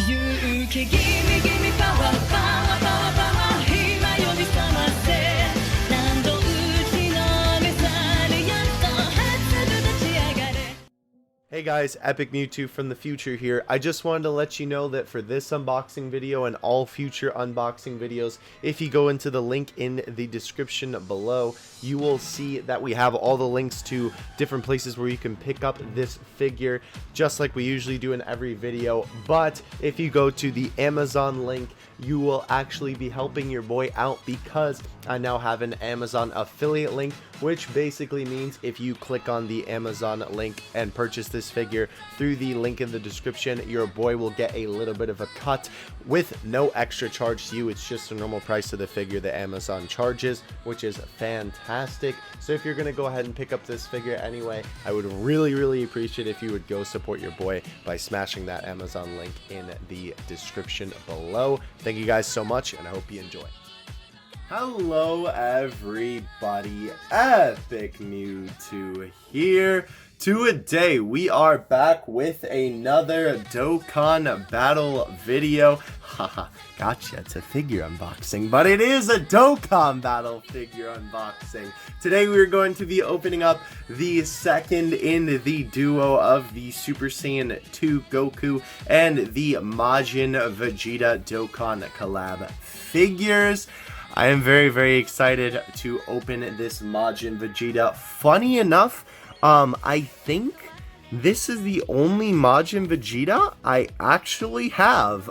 勇気ギミギミパワーパワーパワーパワー今呼び覚ませ何度打ちのめされやっと初ぐ立ち上がれ Hey guys, Epic Mewtwo from the future here. I just wanted to let you know that for this unboxing video and all future unboxing videos, if you go into the link in the description below, you will see that we have all the links to different places where you can pick up this figure, just like we usually do in every video. But if you go to the Amazon link, you will actually be helping your boy out because I now have an Amazon affiliate link, which basically means if you click on the Amazon link and purchase this figure through the link in the description, your boy will get a little bit of a cut with no extra charge to you. It's just the normal price of the figure that Amazon charges, which is fantastic. So if you're going to go ahead and pick up this figure anyway, I would really appreciate if you would go support your boy by smashing that Amazon link in the description below. Thank you guys so much, and I hope you enjoy. Hello everybody, Epic Mewtwo here. Today we are back with another Dokkan battle video. Haha, gotcha, it's a figure unboxing, but it is a Dokkan battle figure unboxing. Today we are going to be opening up the second in the duo of the Super Saiyan 2 Goku and the Majin Vegeta Dokkan collab figures. I am very excited to open this Majin Vegeta. Funny enough, I think this is the only Majin Vegeta I actually have.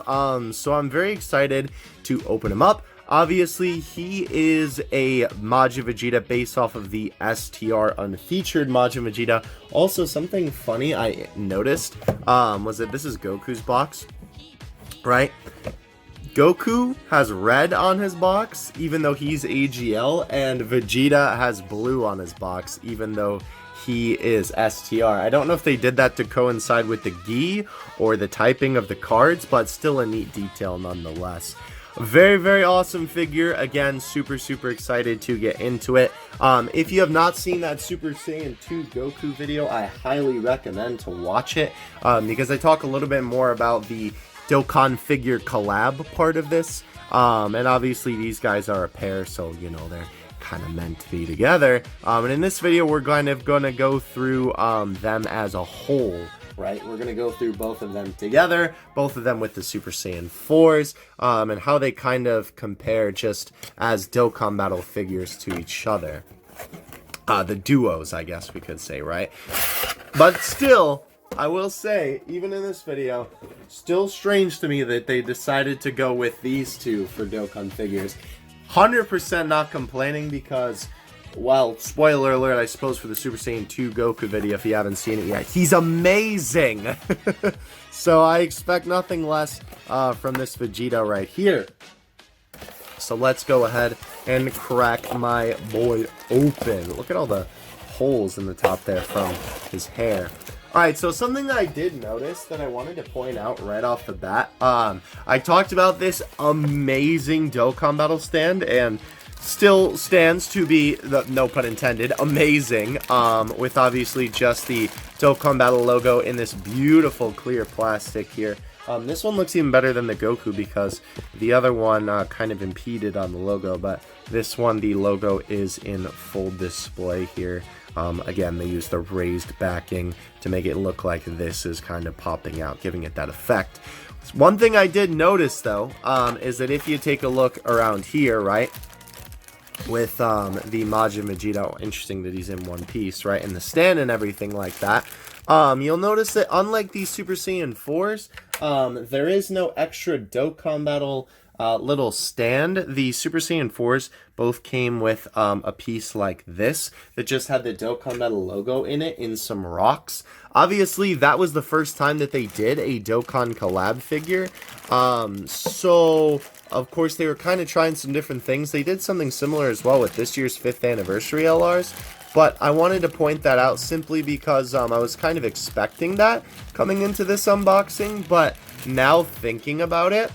So I'm very excited to open him up. Obviously, he is a Majin Vegeta based off of the STR unfeatured Majin Vegeta. Also, something funny I noticed was that this is Goku's box, right? Goku has red on his box, even though he's AGL, and Vegeta has blue on his box, even though he is STR. I don't know if they did that to coincide with the gi or the typing of the cards, but still a neat detail nonetheless. Very awesome figure. Again, super excited to get into it. If you have not seen that Super Saiyan 2 Goku video, I highly recommend to watch it, because I talk a little bit more about the Dokkan figure collab part of this, and obviously these guys are a pair, so you know they're kind of meant to be together. And in this video we're gonna go through them as a whole, right? We're gonna go through both of them together, both of them with the Super Saiyan 4s, and how they kind of compare just as Dokkan battle figures to each other. The duos, I guess we could say, right? But still, I will say, even in this video, still strange to me that they decided to go with these two for Dokkan figures. 100% not complaining because, well, spoiler alert, I suppose, for the Super Saiyan 2 Goku video, if you haven't seen it yet, he's amazing! So I expect nothing less from this Vegeta right here. So let's go ahead and crack my boy open. Look at all the holes in the top there from his hair. Alright, so something that I did notice that I wanted to point out right off the bat, I talked about this amazing Dokkan battle stand, and still stands to be, no pun intended, amazing, with obviously just the Dokkan battle logo in this beautiful clear plastic here. This one looks even better than the Goku because the other one kind of impeded on the logo, but this one, the logo is in full display here. Again, they use the raised backing to make it look like this is kind of popping out, giving it that effect. One thing I did notice, though, is that if you take a look around here, right, with the Majin Vegeta, interesting that he's in one piece, right, and the stand and everything like that, you'll notice that unlike these Super Saiyan 4s, there is no extra Dokkan battle little stand. The Super Saiyan 4s both came with a piece like this that just had the Dokkan Battle logo in it in some rocks. Obviously, that was the first time that they did a Dokkan collab figure. So, of course, they were kind of trying some different things. They did something similar as well with this year's 5th anniversary LRs. But I wanted to point that out simply because I was kind of expecting that coming into this unboxing. But now thinking about it,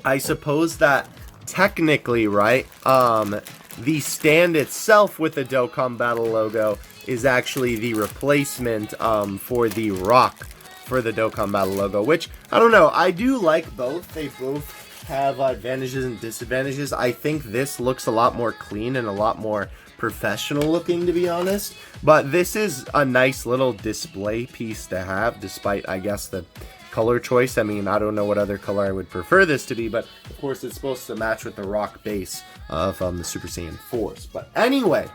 I suppose that technically, right, the stand itself with the Dokkan Battle logo is actually the replacement for the rock for the Dokkan Battle logo, which I don't know. I do like both. They both have advantages and disadvantages. I think this looks a lot more clean and a lot more professional looking, to be honest. But this is a nice little display piece to have, despite, I guess, the color choice. I mean, I don't know what other color I would prefer this to be, but of course it's supposed to match with the rock base of the Super Saiyan 4s. But anyway,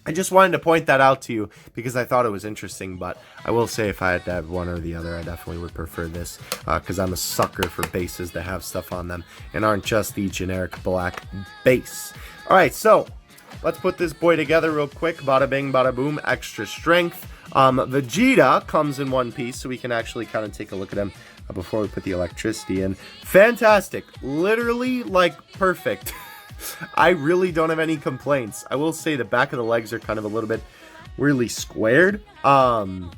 I just wanted to point that out to you because I thought it was interesting. But I will say, if I had to have one or the other, I definitely would prefer this because I'm a sucker for bases that have stuff on them and aren't just the generic black base. Alright, so let's put this boy together real quick. Bada bing, bada boom, extra strength. Vegeta comes in one piece, so we can actually kind of take a look at him before we put the electricity in. Fantastic. Literally, like, perfect. I really don't have any complaints. I will say the back of the legs are kind of a little bit weirdly squared. But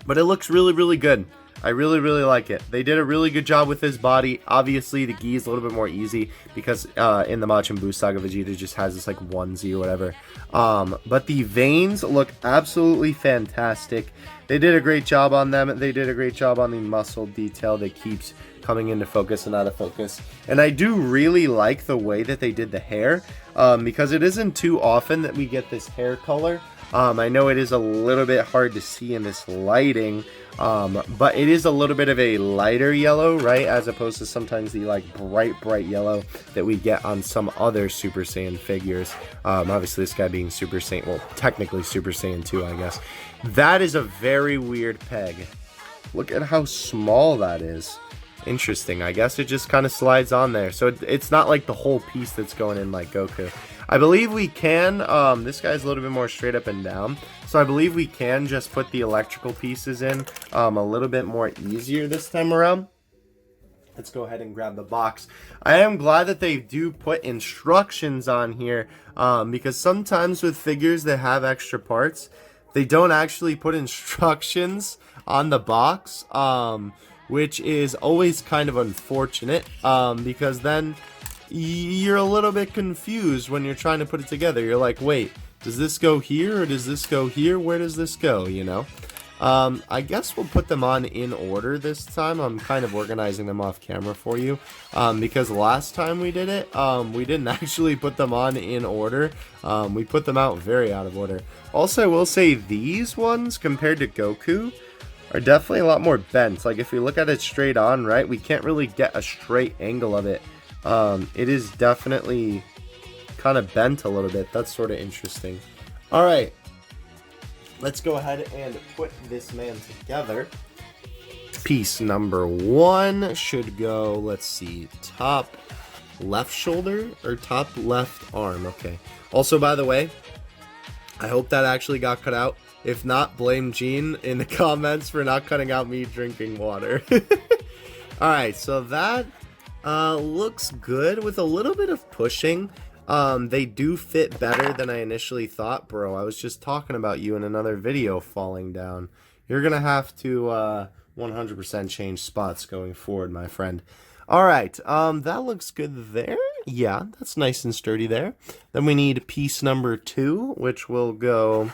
it looks really, really good. I really, really like it. They did a really good job with his body. Obviously, the gi is a little bit more easy because in the Majin Buu Saga, Vegeta just has this like onesie or whatever. But the veins look absolutely fantastic. They did a great job on them. They did a great job on the muscle detail that keeps coming into focus and out of focus. And I do really like the way that they did the hair because it isn't too often that we get this hair color. I know it is a little bit hard to see in this lighting, but it is a little bit of a lighter yellow, right, as opposed to sometimes the like bright yellow that we get on some other Super Saiyan figures. Obviously this guy being Super Saiyan, well, technically Super Saiyan 2, I guess. That is a very weird peg. Look at how small that is. Interesting. I guess it just kind of slides on there, so it's not like the whole piece that's going in like Goku. I believe we can, this guy's a little bit more straight up and down, so I believe we can just put the electrical pieces in a little bit more easier this time around. Let's go ahead and grab the box. I am glad that they do put instructions on here, because sometimes with figures that have extra parts, they don't actually put instructions on the box, which is always kind of unfortunate, because then you're a little bit confused when you're trying to put it together. You're like, wait, does this go here or does this go here? Where does this go, you know? I guess we'll put them on in order this time. I'm kind of organizing them off camera for you, because last time we did it, we didn't actually put them on in order. We put them out very out of order. Also, I will say these ones compared to Goku are definitely a lot more bent. Like if we look at it straight on, right, we can't really get a straight angle of it. It is definitely kind of bent a little bit. That's sort of interesting. Alright, let's go ahead and put this man together. Piece number 1 should go, let's see, top left shoulder or top left arm. Okay. Also, by the way, I hope that actually got cut out. If not, blame Gene in the comments for not cutting out me drinking water. Alright, so that looks good with a little bit of pushing. They do fit better than I initially thought. Bro, I was just talking about you in another video falling down. You're gonna have to 100% change spots going forward, my friend. Alright, that looks good there. Yeah, that's nice and sturdy there. Then we need piece number 2, which will go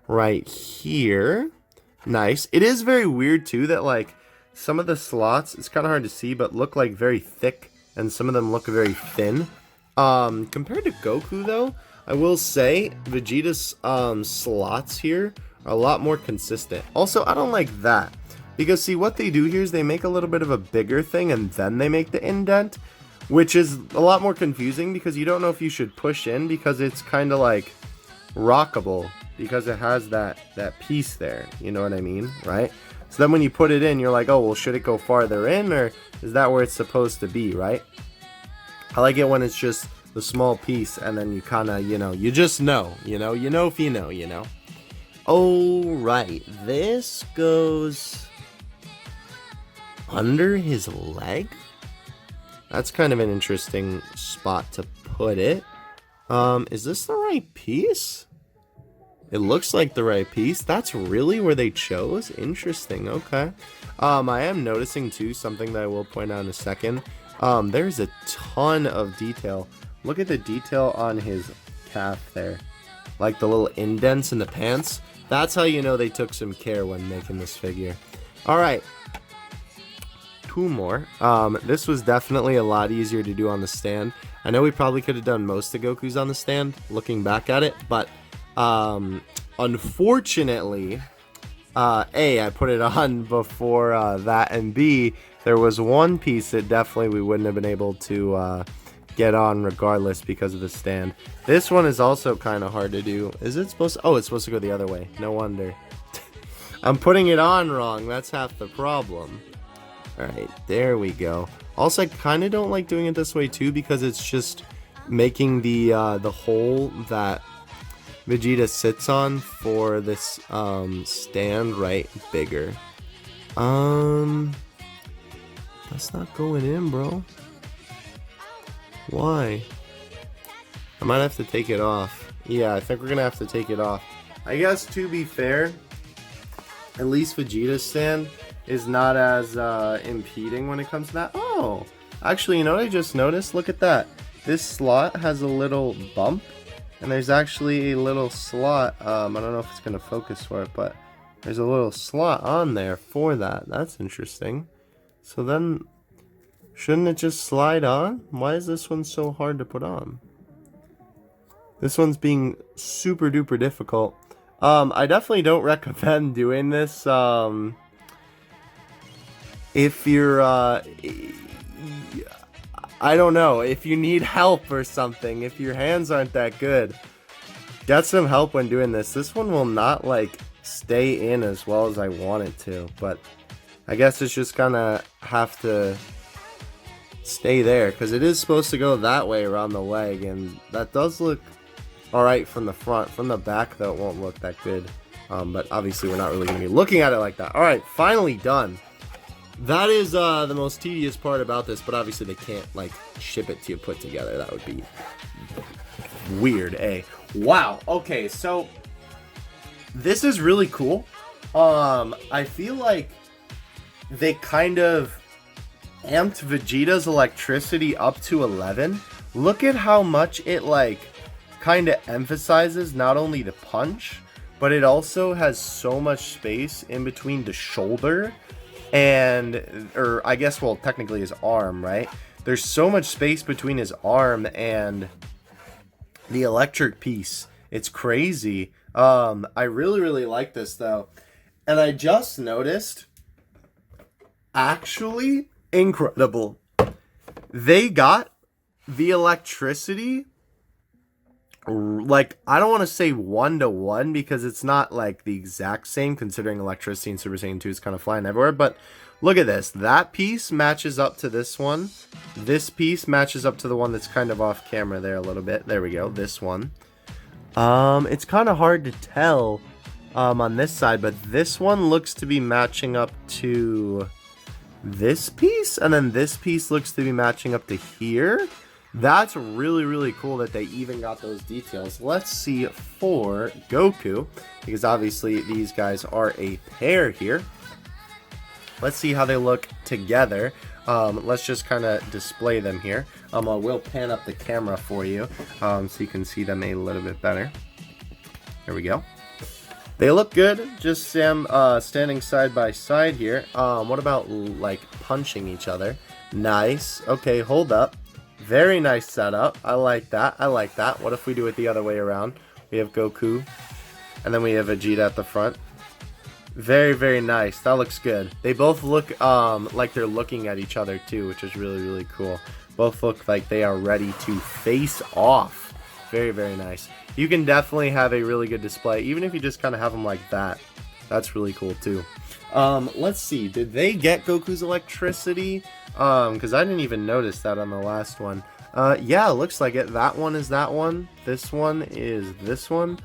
right here. Nice. It is very weird too that like some of the slots, it's kind of hard to see, but look like very thick, and some of them look very thin. Compared to Goku though, I will say Vegeta's slots here are a lot more consistent. Also, I don't like that, because see what they do here is they make a little bit of a bigger thing and then they make the indent, which is a lot more confusing because you don't know if you should push in, because it's kind of like rockable because it has that piece there, you know what I mean, right? So then when you put it in, you're like, oh, well, should it go farther in, or is that where it's supposed to be, right? I like it when it's just the small piece and then you kind of, you know, you just know, you know if you know, you know. Oh, right, this goes under his leg? That's kind of an interesting spot to put it. Is this the right piece? It looks like the right piece. That's really where they chose? Interesting, okay. I am noticing too something that I will point out in a second. There's a ton of detail. Look at the detail on his calf there. Like the little indents in the pants. That's how you know they took some care when making this figure. Alright. two more. This was definitely a lot easier to do on the stand. I know we probably could have done most of Goku's on the stand, looking back at it, but unfortunately, A, I put it on before that, and B, there was one piece that definitely we wouldn't have been able to get on regardless because of the stand. This one is also kind of hard to do. Is it supposed to? Oh, it's supposed to go the other way. No wonder. I'm putting it on wrong. That's half the problem. Alright, there we go. Also, I kind of don't like doing it this way too because it's just making the hole that Vegeta sits on for this stand right bigger. That's not going in, bro. Why? I might have to take it off. Yeah, I think we're gonna have to take it off. I guess to be fair, at least Vegeta's stand is not as impeding when it comes to that. Oh, actually, you know what I just noticed? Look at that. This slot has a little bump, and there's actually a little slot. I don't know if it's gonna focus for it, but there's a little slot on there for that. That's interesting. So then, shouldn't it just slide on? Why is this one so hard to put on? This one's being super duper difficult. I definitely don't recommend doing this. If you're, I don't know, if you need help or something, if your hands aren't that good, get some help when doing this. This one will not, like, stay in as well as I want it to, but I guess it's just gonna have to stay there, because it is supposed to go that way around the leg, and that does look alright from the front. From the back, though, it won't look that good. But obviously we're not really going to be looking at it like that. Alright, finally done. That is the most tedious part about this, but obviously they can't, like, ship it to you put together. That would be weird, eh? Wow, okay, so this is really cool. I feel like they kind of amped Vegeta's electricity up to 11. Look at how much it, like, kind of emphasizes not only the punch, but it also has so much space in between the shoulder and, or I guess, well, technically his arm, right? There's so much space between his arm and the electric piece. It's crazy. I really, really like this, though. And I just noticed, actually, incredible. They got the electricity, like, I don't want to say 1-to-1 because it's not like the exact same, considering electricity in Super Saiyan 2 is kind of flying everywhere, but look at this. That piece matches up to this one. This piece matches up to the one that's kind of off camera there a little bit. There we go, this one. It's kind of hard to tell on this side, but this one looks to be matching up to this piece, and then this piece looks to be matching up to here. That's really, really cool that they even got those details. Let's see for Goku, because obviously these guys are a pair here. Let's see how they look together. Let's just kind of display them here. I will pan up the camera for you so you can see them a little bit better. There we go. They look good, just standing side by side here. What about, like, punching each other? Nice. Okay, hold up. Very nice setup. I like that. I like that. What if we do it the other way around? We have Goku, and then we have Vegeta at the front. Very, very nice. That looks good. They both look like they're looking at each other, too, which is really, really cool. Both look like they are ready to face off. Very, very nice. You can definitely have a really good display, even if you just kind of have them like that. That's really cool, too. Let's see. Did they get Goku's electricity? Because I didn't even notice that on the last one. Yeah, it looks like it. That one is that one. This one is this one.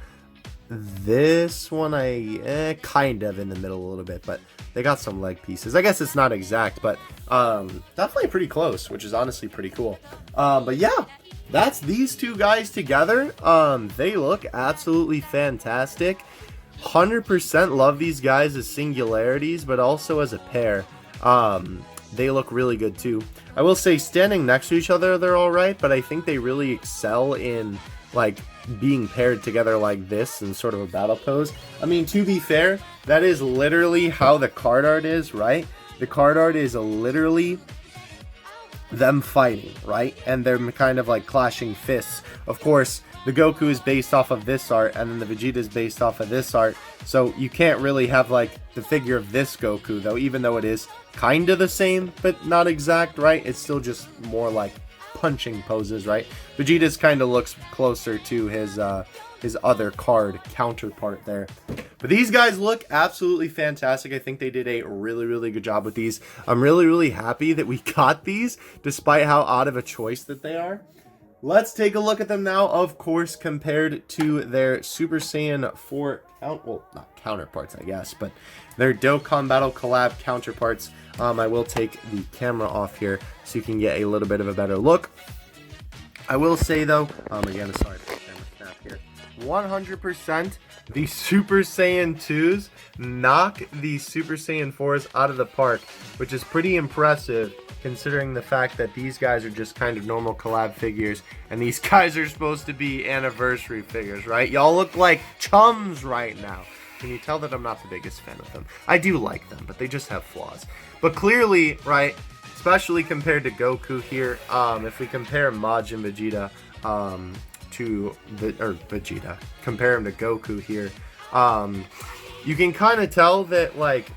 This one, I kind of in the middle a little bit, but they got some leg pieces. I guess it's not exact, but definitely pretty close, which is honestly pretty cool. But yeah, that's these two guys together. They look absolutely fantastic. 100% love these guys as singularities, but also as a pair. They look really good too. I will say, standing next to each other, they're alright, but I think they really excel in, like, being paired together like this in sort of a battle pose. I mean, to be fair, that is literally how the card art is, right? the card art is literally them fighting, right? And they're kind of like clashing fists. Of course, the Goku is based off of this art, and then the Vegeta is based off of this art. So you can't really have like the figure of this Goku, though, even though it is kind of the same, but not exact, right? It's still just more like punching poses, right? Vegeta's kind of looks closer to his other card counterpart there. But these guys look absolutely fantastic. I think they did a really, really good job with these. I'm really, really happy that we got these, despite how odd of a choice that they are. Let's take a look at them now, of course, compared to their Super Saiyan 4 well, not counterparts, I guess, but their Dokkan Battle Collab counterparts. I will take the camera off here so you can get a little bit of a better look. I will say, though, again, sorry for the camera snap here, 100% the Super Saiyan 2s knock the Super Saiyan 4s out of the park, which is pretty impressive considering the fact that these guys are just kind of normal collab figures, and these guys are supposed to be anniversary figures, right? Y'all look like chums right now. Can you tell that I'm not the biggest fan of them? I do like them, but they just have flaws. But clearly, right, especially compared to Goku here, if we compare Majin Vegeta Vegeta, compare him to Goku here, you can kind of tell that, like,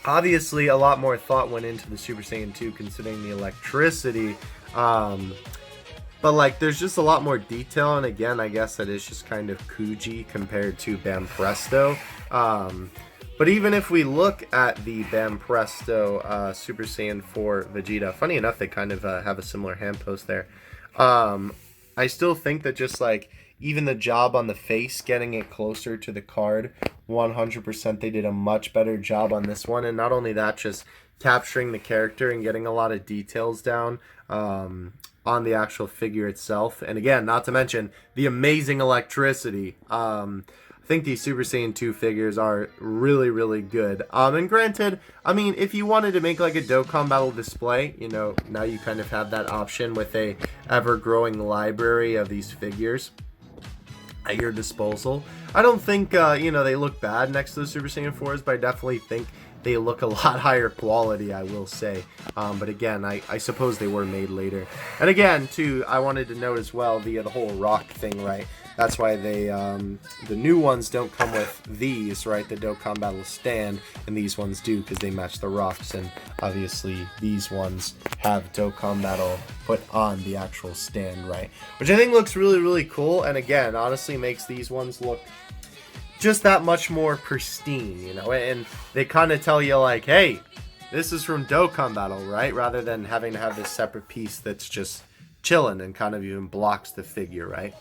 obviously a lot more thought went into the Super Saiyan 2 considering the electricity, but like there's just a lot more detail, and again I guess that is just kind of Kuji compared to Bam Presto. But even if we look at the Bam Presto Super Saiyan 4 Vegeta, funny enough they kind of have a similar hand pose there. I still think that just like even the job on the face, getting it closer to the card, 100% they did a much better job on this one. And not only that, just capturing the character and getting a lot of details down on the actual figure itself. And again, not to mention the amazing electricity. I think these Super Saiyan 2 figures are really, really good. And granted, I mean, if you wanted to make like a Dokkan Battle display, you know, now you kind of have that option with a ever-growing library of these figures at your disposal. I don't think, you know, they look bad next to the Super Saiyan 4s, but I definitely think they look a lot higher quality, I will say. But again, I suppose they were made later. And again, too, I wanted to note as well the whole rock thing, right? That's why they, the new ones don't come with these, right? The Dokkan Battle stand, and these ones do because they match the rocks. And obviously, these ones have Dokkan Battle put on the actual stand, right? Which I think looks really, really cool. And again, honestly makes these ones look just that much more pristine, you know? And they kind of tell you like, hey, this is from Dokkan Battle, right? Rather than having to have this separate piece that's just chilling and kind of even blocks the figure, right?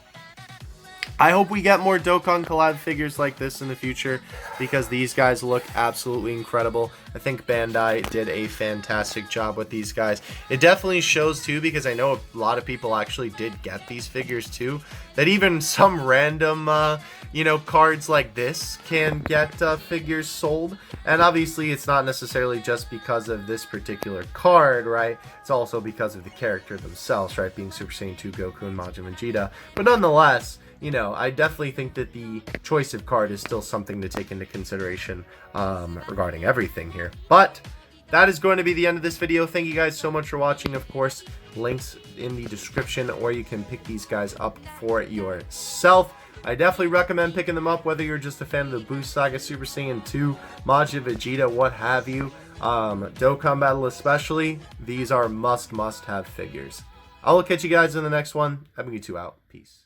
I hope we get more Dokkan collab figures like this in the future because these guys look absolutely incredible. I think Bandai did a fantastic job with these guys. It definitely shows too, because I know a lot of people actually did get these figures too, that even some random you know, cards like this can get figures sold. And obviously it's not necessarily just because of this particular card, right? It's also because of the character themselves, right? Being Super Saiyan 2 Goku and Majin Vegeta. But nonetheless, you know, I definitely think that the choice of card is still something to take into consideration regarding everything here. But that is going to be the end of this video. Thank you guys so much for watching. Of course, links in the description where you can pick these guys up for yourself. I definitely recommend picking them up, whether you're just a fan of the Boost Saga, Super Saiyan 2, Majin Vegeta, what have you. Dokkan Battle especially, these are must-have figures. I will catch you guys in the next one. I'm going to get you out. Peace.